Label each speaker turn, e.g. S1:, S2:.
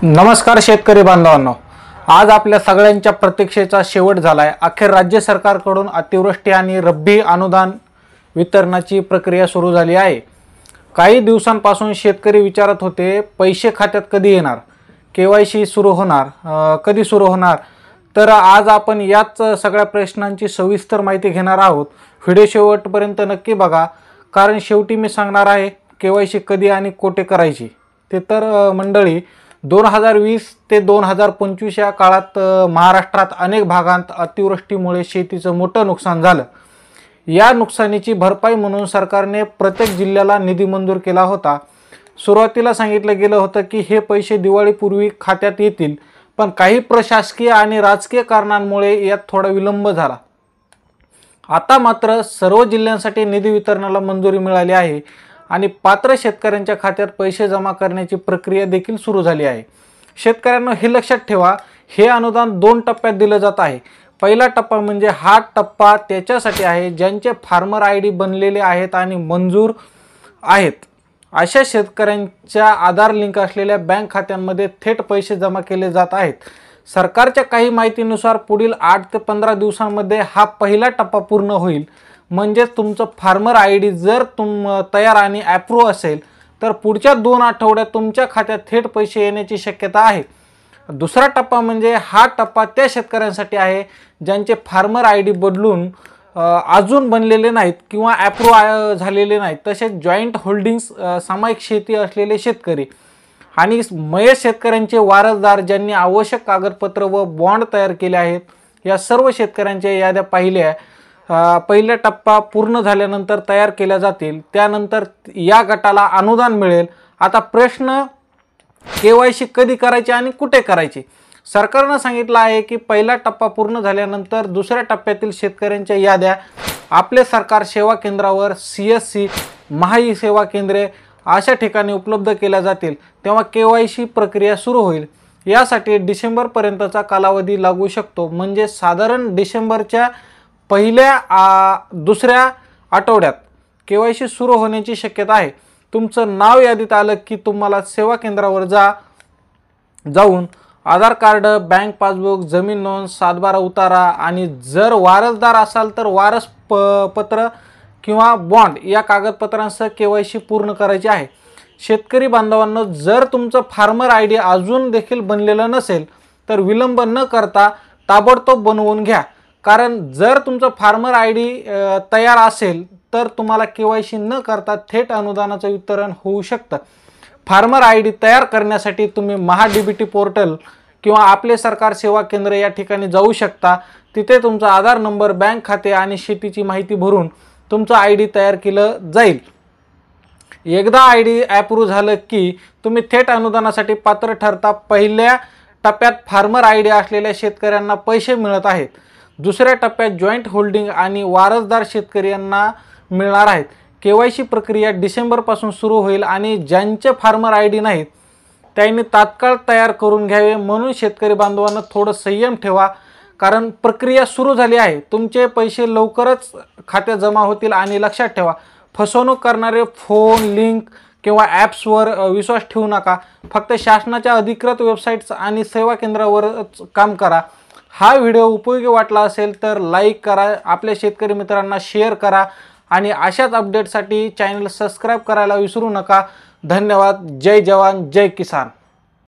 S1: नमस्कार शेतकरी बांधवांनो, आज आपल्या सगळ्यांच्या प्रतीक्षेचा शेवट झालाय। अखेर राज्य सरकारकडून अतिवृष्टी आणि रब्बी अनुदान वितरणाची प्रक्रिया सुरू झाली आहे। काही दिवसांपासून शेतकरी विचारत होते पैसे खात्यात कधी येणार, केवायसी सुरू होणार, कधी सुरू होणार। तर आज आपण याच सगळ्या प्रश्नांची सविस्तर माहिती घेणार आहोत। व्हिडिओ शेवटपर्यंत नक्की बघा, कारण शेवटी मी सांगणार आहे केवायसी कधी आणि कोठे करायची ते। तर मंडळी, 2020 ते 2025 या काळात महाराष्ट्रात अनेक भागांत अतिवृष्टीमुळे शेतीचं मोठं नुकसान झालं। या नुकसानीची भरपाई म्हणून सरकारने प्रत्येक जिल्ह्याला निधी मंजूर केला होता। सुरुवातीला सांगितलं गेलं होतं की हे पैसे दिवाळीपूर्वी खात्यात येतील, पण काही प्रशासकीय आणि राजकीय कारणांमुळे यात थोडा विलंब झाला। आता मात्र सर्व जिल्ह्यांसाठी निधी वितरणाला मंजुरी मिळाली आहे आणि पात्र शेतकऱ्यांच्या खात्यात पैसे जमा करण्याची प्रक्रिया देखील सुरू झाली आहे। शेतकऱ्यांना हे लक्षात ठेवा, हे अनुदान 2 टप्प्यात दिलं जात आहे। पहिला टप्पा म्हणजे हा टप्पा त्याच्यासाठी आहे ज्यांचे फार्मर आयडी बनलेले आहेत आणि मंजूर आहेत। अशा शेतकऱ्यांच्या आधार लिंक असलेल्या बँक खात्यांमध्ये थेट पैसे जमा केले जात आहेत। सरकारच्या काही माहितीनुसार पुढील 8 ते 15 दिवसांमध्ये हा पहिला टप्पा पूर्ण होईल। म्हणजे तुमचं फार्मर आयडी जर तयार आणि अप्रूव्ह असेल तर पुढच्या 2 आठवड्यात तुमच्या खात्यात थेट पैसे येण्याची शक्यता आहे। दुसरा टप्पा म्हणजे हा टप्पा त्या शेतकऱ्यांसाठी आहे ज्यांचे फार्मर आयडी बदलून अजून बनलेले नाहीत किंवा अप्रूव्ह झालेले नाहीत। तसेच जॉईंट होल्डिंग्स सामायिक शेती असलेले शेतकरी आणि मयत शेतकऱ्यांचे वारसदार ज्यांनी आवश्यक कागदपत्र व बॉन्ड तयार केले आहेत, या सर्व शेतकऱ्यांच्या याद्या पहिला टप्पा पूर्ण झाल्यानंतर तयार केल्या जातील। त्यानंतर या गटाला अनुदान मिळेल। आता प्रश्न, केवायसी कधी करायची आणि कुठे करायची? सरकारने सांगितलं आहे की पहिला टप्पा पूर्ण झाल्यानंतर दुसऱ्या टप्प्यातील शेतकऱ्यांच्या याद्या आपले सरकार सेवा केंद्रावर, CSC, महाई सेवा केंद्रे अशा ठिकाणी उपलब्ध केल्या जातील, तेव्हा केवायसी प्रक्रिया सुरू होईल। यासाठी डिसेंबरपर्यंतचा कालावधी लागू शकतो। म्हणजे साधारण डिसेंबरच्या दुसऱ्या आठवड्यात केवायसी सुरू होण्याची शक्यता आहे। तुमचं नाव यादीत आलं की तुम्हाला सेवा केंद्रावर जाऊन आधार कार्ड, बँक पासबुक, जमीन नोंद, 7/12 उतारा आणि जर वारसदार असाल तर वारस पत्र किंवा बॉन्ड या कागदपत्रांसह केवायसी पूर्ण करायची आहे। शेतकरी बांधवांनो, जर तुमचं फार्मर आयडी अजून देखील बनलेलं नसेल तर विलंब न करता ताबडतोब बनवून घ्या, कारण जर तुमचं फार्मर आयडी तयार असेल तर तुम्हाला केवायसी न करता थेट अनुदानाचं वितरण होऊ शकतं। फार्मर आयडी तयार करण्यासाठी तुम्ही महा-DBT पोर्टल किंवा आपले सरकार सेवा केंद्र या ठिकाणी जाऊ शकता। तिथे तुमचा आधार नंबर, बँक खाते आणि शेतीची माहिती भरून तुमचं आयडी तयार केलं जाईल। एकदा आयडी अप्रूव्ह झालं की तुम्ही थेट अनुदानासाठी पात्र ठरता। पहिल्या टप्प्यात फार्मर आयडी असलेल्या शेतकऱ्यांना पैसे मिळत आहेत। दुसऱ्या टप्प्यात जॉईंट होल्डिंग आणि वारसदार शेतकऱ्यांना मिळणार आहेत। केवायसी प्रक्रिया डिसेंबरपासून सुरू होईल आणि ज्यांचे फार्मर आयडी नाहीत त्यांनी तात्काळ तयार करून घ्यावे। म्हणून शेतकरी बांधवांना थोडं संयम ठेवा, कारण प्रक्रिया सुरू झाली आहे। तुमचे पैसे लवकरच खात्यात जमा होतील। आणि लक्षात ठेवा, फसवणूक करणारे फोन, लिंक किंवा ॲप्सवर विश्वास ठेवू नका। फक्त शासनाच्या अधिकृत वेबसाईट्स आणि सेवा केंद्रावरच काम करा। हा व्हिडिओ उपयोगी वाटला असेल तर लाईक करा, आपल्या शेतकरी मित्रांना शेअर करा आणि अशाच अपडेटसाठी चॅनल सबस्क्राईब करायला विसरू नका। धन्यवाद। जय जवान, जय किसान।